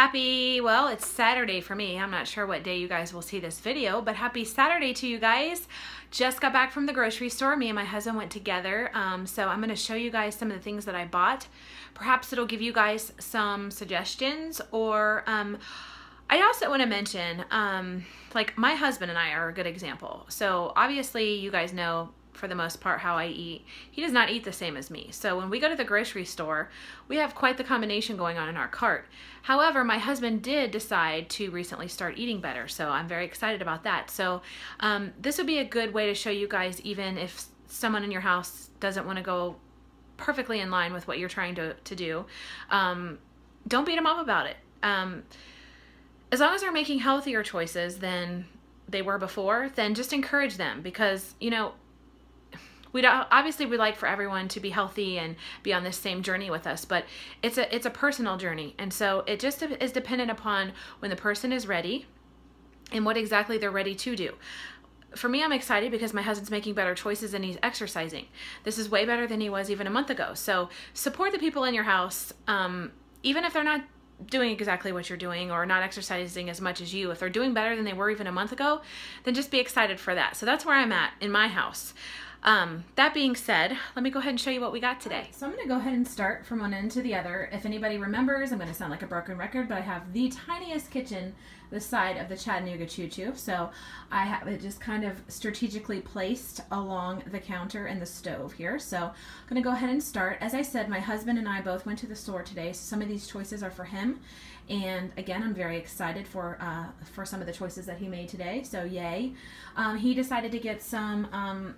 Well, it's Saturday for me. I'm not sure what day you guys will see this video, but happy Saturday to you guys. Just got back from the grocery store. Me and my husband went together. So I'm going to show you guys some of the things that I bought. Perhaps it'll give you guys some suggestions, or I also want to mention, like, my husband and I are a good example. So obviously you guys know, for the most part, how I eat. He does not eat the same as me. So when we go to the grocery store, we have quite the combination going on in our cart. However, my husband did decide to recently start eating better, so I'm very excited about that. So this would be a good way to show you guys, even if someone in your house doesn't want to go perfectly in line with what you're trying to do, don't beat them up about it. As long as they're making healthier choices than they were before, then just encourage them, because, you know, obviously we like for everyone to be healthy and be on this same journey with us, but it's a personal journey, and so it just is dependent upon when the person is ready and what exactly they're ready to do. For me, I'm excited because my husband's making better choices and he's exercising. This is way better than he was even a month ago. So support the people in your house, even if they're not doing exactly what you're doing or not exercising as much as you. If they're doing better than they were even a month ago, then just be excited for that. So that's where I'm at in my house. That being said, let me go ahead and show you what we got today. So I'm going to go ahead and start from one end to the other. If anybody remembers, I'm going to sound like a broken record, but I have the tiniest kitchen this side of the Chattanooga Choo Choo. So I have it just kind of strategically placed along the counter and the stove here. So I'm going to go ahead and start. As I said, my husband and I both went to the store today, so some of these choices are for him. And again, I'm very excited for some of the choices that he made today. So yay. He decided to get some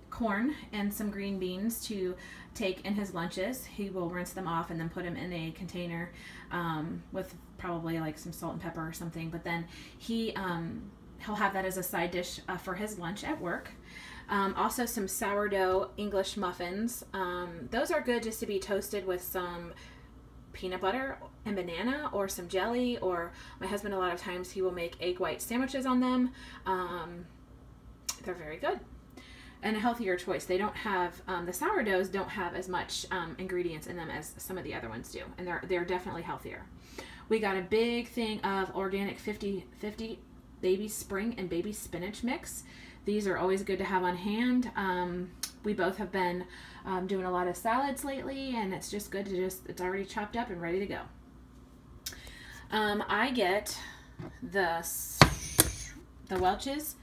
corn and some green beans to take in his lunches. He will rinse them off and then put them in a container with probably like some salt and pepper or something, but then he'll have that as a side dish for his lunch at work. Also some sourdough English muffins. Those are good just to be toasted with some peanut butter and banana or some jelly, or my husband, a lot of times he will make egg white sandwiches on them. They're very good and a healthier choice. They don't have, the sourdoughs don't have as much ingredients in them as some of the other ones do, and they're definitely healthier. We got a big thing of organic 50/50 baby spring and baby spinach mix. These are always good to have on hand. We both have been doing a lot of salads lately, and it's just good to it's already chopped up and ready to go. I get the Welch's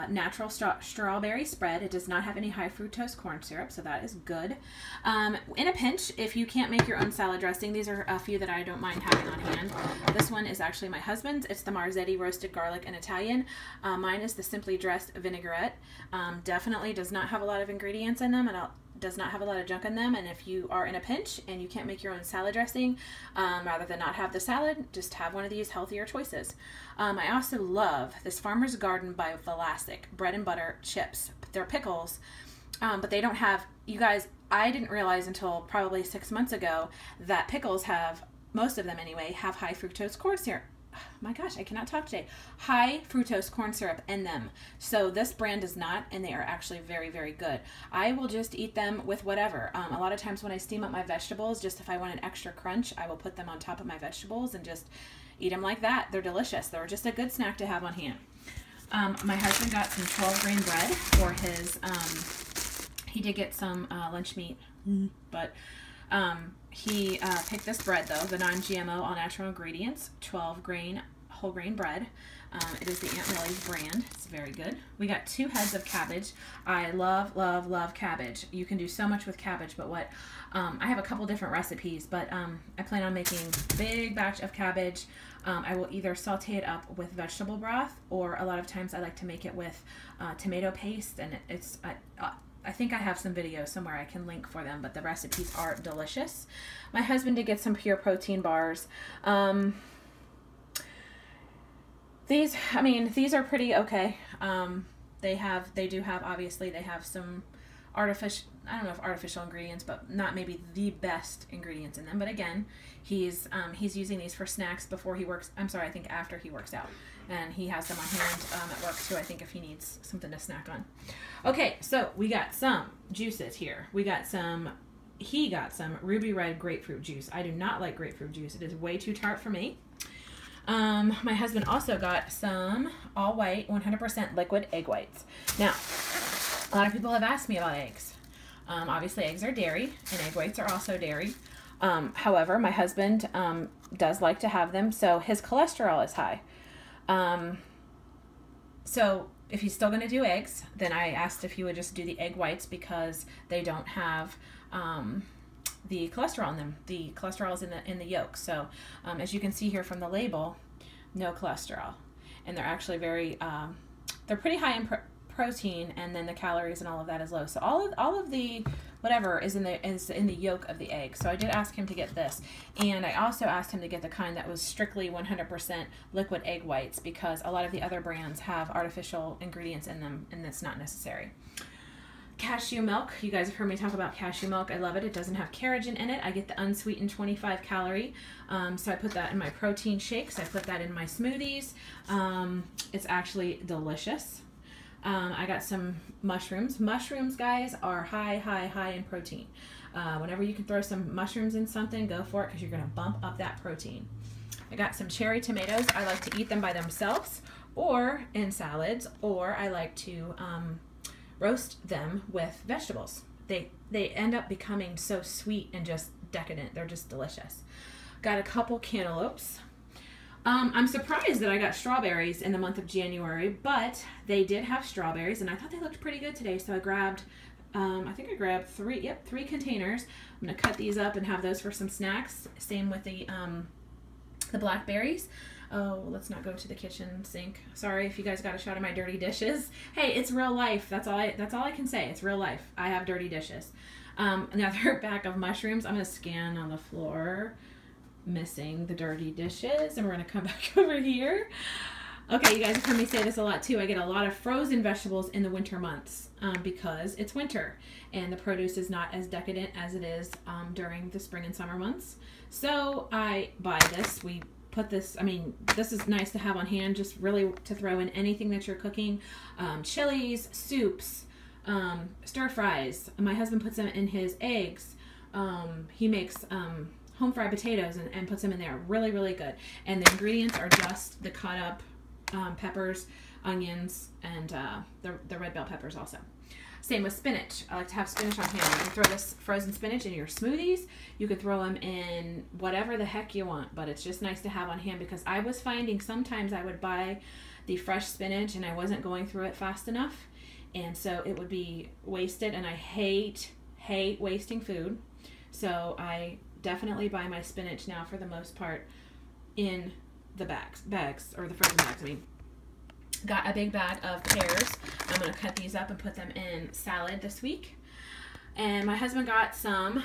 natural strawberry spread. It does not have any high fructose corn syrup, so that is good. In a pinch, if you can't make your own salad dressing, these are a few that I don't mind having on hand. This one is actually my husband's. It's the Marzetti roasted garlic and Italian. Mine is the Simply Dressed vinaigrette. Definitely does not have a lot of ingredients in them, and does not have a lot of junk in them. And if you are in a pinch and you can't make your own salad dressing, rather than not have the salad, just have one of these healthier choices. I also love this Farmer's Garden by Vlasic bread and butter chips. They're pickles, but they don't have, you guys, I didn't realize until probably 6 months ago that pickles have, most of them anyway, have high fructose corn syrup. My gosh, I cannot talk today. High fructose corn syrup in them. So this brand does not, and they are actually very, very good. I will just eat them with whatever. A lot of times when I steam up my vegetables, just if I want an extra crunch, I will put them on top of my vegetables and just eat them like that. They're delicious. They're just a good snack to have on hand. My husband got some 12 grain bread for his, he did get some lunch meat, but he picked this bread, though, the non-GMO, all-natural ingredients, 12 grain whole grain bread. It is the Aunt Millie's brand. It's very good. We got 2 heads of cabbage. I love, love, love cabbage. You can do so much with cabbage, but what, I have a couple different recipes, but I plan on making a big batch of cabbage. I will either saute it up with vegetable broth, or a lot of times I like to make it with tomato paste, and I think I have some videos somewhere I can link for them, but the recipes are delicious. My husband did get some pure protein bars. These are pretty okay. They do have, obviously, they have some artificial, I don't know if artificial ingredients, but not maybe the best ingredients in them. But again, he's using these for snacks before he works, I'm sorry, I think after he works out. And he has them on hand at work too, I think, if he needs something to snack on. Okay, so we got some juices here. We got some he got some ruby red grapefruit juice. I do not like grapefruit juice. It is way too tart for me. My husband also got some all white 100% liquid egg whites. Now, a lot of people have asked me about eggs. Obviously eggs are dairy and egg whites are also dairy. However, my husband does like to have them, so his cholesterol is high. So if he's still going to do eggs, then I asked if he would just do the egg whites because they don't have the cholesterol in them. The cholesterol is in the yolk. So as you can see here from the label, no cholesterol, and they're actually very they're pretty high in protein, and then the calories and all of that is low. So all of the whatever is in the yolk of the egg. So I did ask him to get this, and I also asked him to get the kind that was strictly 100% liquid egg whites because a lot of the other brands have artificial ingredients in them, and that's not necessary. Cashew milk. You guys have heard me talk about cashew milk. I love it. It doesn't have carrageen in it. I get the unsweetened 25 calorie. So I put that in my protein shakes. I put that in my smoothies. It's actually delicious. I got some mushrooms. Mushrooms, guys, are high in protein. Whenever you can throw some mushrooms in something, go for it because you're going to bump up that protein. I got some cherry tomatoes. I like to eat them by themselves or in salads, or I like to roast them with vegetables. They end up becoming so sweet and just decadent. They're just delicious. Got a couple cantaloupes. I'm surprised that I got strawberries in the month of January, but they did have strawberries, and I thought they looked pretty good today, so I grabbed, I think I grabbed three containers. I'm going to cut these up and have those for some snacks. Same with the blackberries. Oh, let's not go to the kitchen sink. Sorry if you guys got a shot of my dirty dishes. Hey, it's real life. That's all I can say. It's real life. I have dirty dishes. Another bag of mushrooms. I'm going to scan on the floor. Missing the dirty dishes, and we're going to come back over here. Okay, you guys have heard me say this a lot too. I get a lot of frozen vegetables in the winter months because it's winter and the produce is not as decadent as it is during the spring and summer months. So I buy this. We put this, I mean, this is nice to have on hand, just really to throw in anything that you're cooking. Chilies, soups, stir fries. My husband puts them in his eggs. He makes home fried potatoes and puts them in there. Really good. And the ingredients are just the cut up peppers, onions, and the red bell peppers also. Same with spinach. I like to have spinach on hand. You can throw this frozen spinach in your smoothies. You could throw them in whatever the heck you want, but it's just nice to have on hand because I was finding sometimes I would buy the fresh spinach and I wasn't going through it fast enough, and so it would be wasted, and I hate wasting food. So I definitely buy my spinach now for the most part in the bags or the frozen bags. I mean, got a big bag of pears. I'm going to cut these up and put them in salad this week. And my husband got some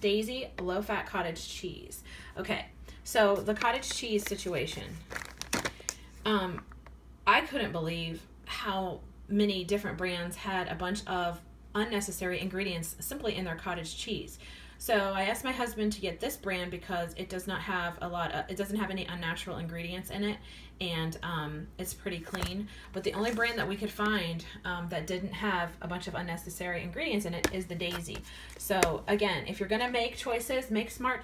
Daisy low-fat cottage cheese. Okay, so the cottage cheese situation. I couldn't believe how many different brands had a bunch of unnecessary ingredients simply in their cottage cheese. So I asked my husband to get this brand because it does not have it doesn't have any unnatural ingredients in it, and it's pretty clean. But the only brand that we could find that didn't have a bunch of unnecessary ingredients in it is the Daisy. So again, if you're gonna make choices, make smart.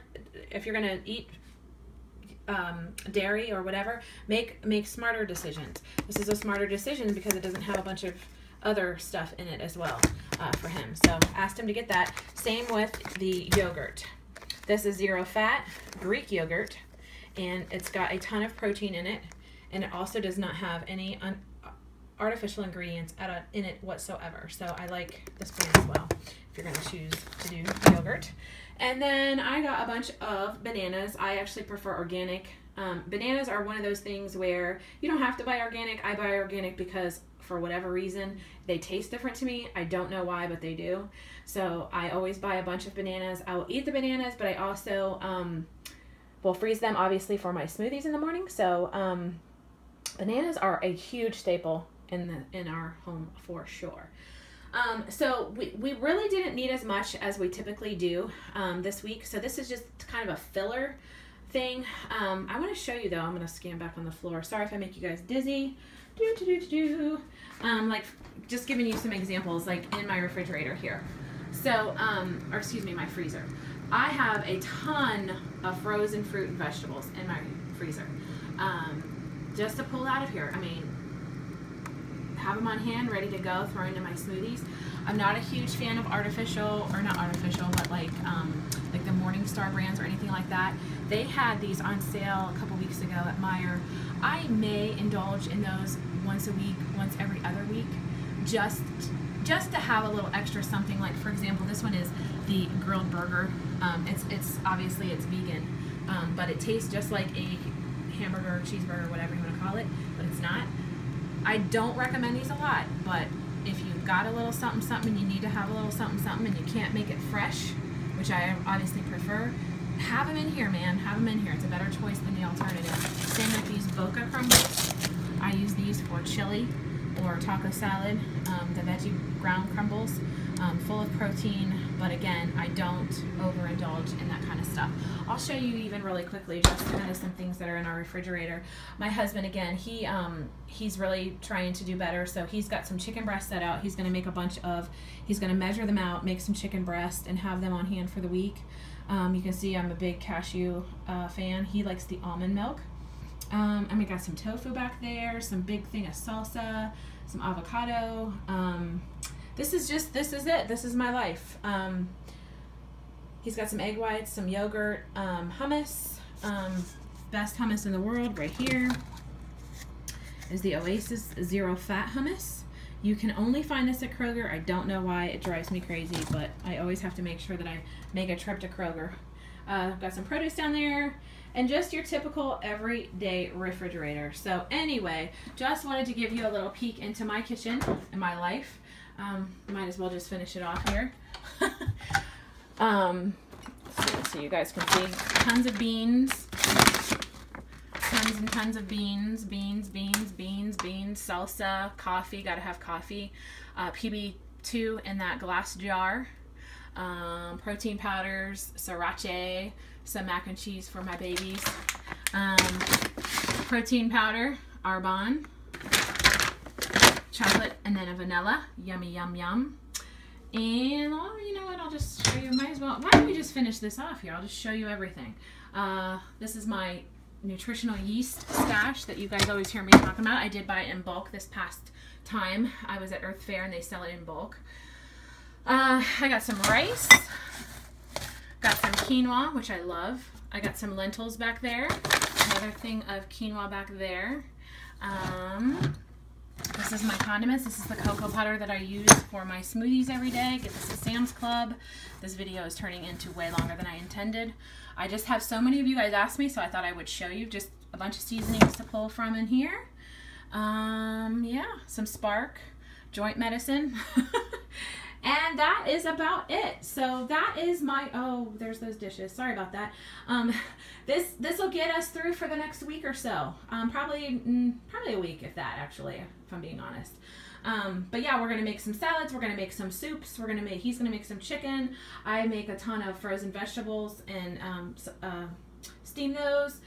If you're gonna eat dairy or whatever, make smarter decisions. This is a smarter decision because it doesn't have a bunch of other stuff in it as well for him. So asked him to get that. Same with the yogurt. This is zero fat Greek yogurt, and it's got a ton of protein in it, and it also does not have any artificial ingredients in it whatsoever. So I like this brand as well if you're going to choose to do yogurt. And then I got a bunch of bananas. I actually prefer organic. Bananas are one of those things where you don't have to buy organic. I buy organic because for whatever reason they taste different to me. I don't know why, but they do. So I always buy a bunch of bananas. I will eat the bananas, but I also will freeze them obviously for my smoothies in the morning. So bananas are a huge staple in our home for sure. So we really didn't need as much as we typically do this week. So this is just kind of a filler thing. I want to show you though. I'm going to scan back on the floor. Sorry if I make you guys dizzy. Like just giving you some examples like in my refrigerator here. So, or excuse me, my freezer. I have a ton of frozen fruit and vegetables in my freezer. Just to pull out of here. I mean, have them on hand, ready to go, throw into my smoothies. I'm not a huge fan of artificial, or not artificial, but like the Morningstar brands or anything like that. They had these on sale a couple weeks ago at Meijer. I may indulge in those once a week, once every other week, just to have a little extra something. Like, for example, this one is the grilled burger. It's obviously it's vegan, but it tastes just like a hamburger, cheeseburger, whatever you want to call it, but it's not. I don't recommend these a lot, but if you've got a little something something and you need to have a little something something and you can't make it fresh, which I obviously prefer, have them in here, man. Have them in here. It's a better choice than the alternative. Same with these Boca crumbles. I use these for chili or taco salad. The veggie ground crumbles, full of protein, but again, I don't overindulge in that kind of stuff. I'll show you even really quickly just kind of some things that are in our refrigerator. My husband, again, he's really trying to do better, so he's got some chicken breasts set out. He's going to make a bunch of, he's going to measure them out, make some chicken breasts, and have them on hand for the week. You can see I'm a big cashew fan. He likes the almond milk. And we got some tofu back there, some big thing of salsa, some avocado. This is it. This is my life. He's got some egg whites, some yogurt, hummus. Best hummus in the world right here is the Oasis Zero Fat Hummus. You can only find this at Kroger. I don't know why. It drives me crazy, but I always have to make sure that I make a trip to Kroger. Got some produce down there, and just your typical everyday refrigerator. So anyway, just wanted to give you a little peek into my kitchen and my life. Might as well just finish it off here. So you guys can see tons of beans, tons and tons of beans, salsa, coffee, gotta have coffee, PB2 in that glass jar, protein powders, sriracha, some mac and cheese for my babies, protein powder, Arbonne, chocolate, and then a vanilla, yummy, yum, yum. And, oh, you know what, I'll just show you, might as well, why don't we just finish this off here? I'll just show you everything. This is my nutritional yeast stash that you guys always hear me talking about. I did buy it in bulk this past time. I was at Earth Fair and they sell it in bulk. I got some rice, got some quinoa, which I love. I got some lentils back there, another thing of quinoa back there. This is my condiments. This is the cocoa powder that I use for my smoothies every day. Get this at Sam's Club. This video is turning into way longer than I intended. I just have so many of you guys ask me, so I thought I would show you just a bunch of seasonings to pull from in here. Yeah, some Spark, joint medicine. And that is about it. So that is my, oh, there's those dishes. Sorry about that. This will get us through for the next week or so. Probably a week, if that, actually, if I'm being honest. But yeah, we're gonna make some salads. We're gonna make some soups. He's gonna make some chicken. I make a ton of frozen vegetables and steam those.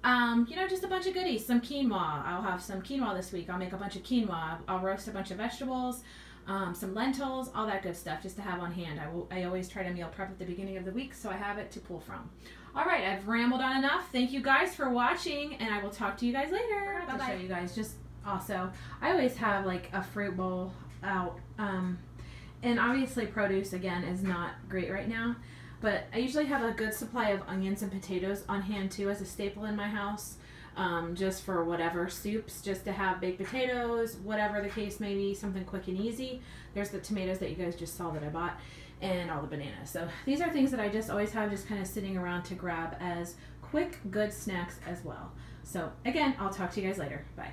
You know, just a bunch of goodies. Some quinoa. I'll have some quinoa this week. I'll make a bunch of quinoa. I'll roast a bunch of vegetables. Some lentils, all that good stuff just to have on hand. I always try to meal prep at the beginning of the week, so I have it to pull from. All right, I've rambled on enough. Thank you guys for watching, and I will talk to you guys later. Bye-bye. To show you guys, just also, I always have like a fruit bowl out, and obviously produce again is not great right now, but I usually have a good supply of onions and potatoes on hand too as a staple in my house. Just for whatever soups, just to have baked potatoes, whatever the case may be, something quick and easy. There's the tomatoes that you guys just saw that I bought, and all the bananas. So these are things that I just always have just kind of sitting around to grab as quick, good snacks as well. So again, I'll talk to you guys later. Bye.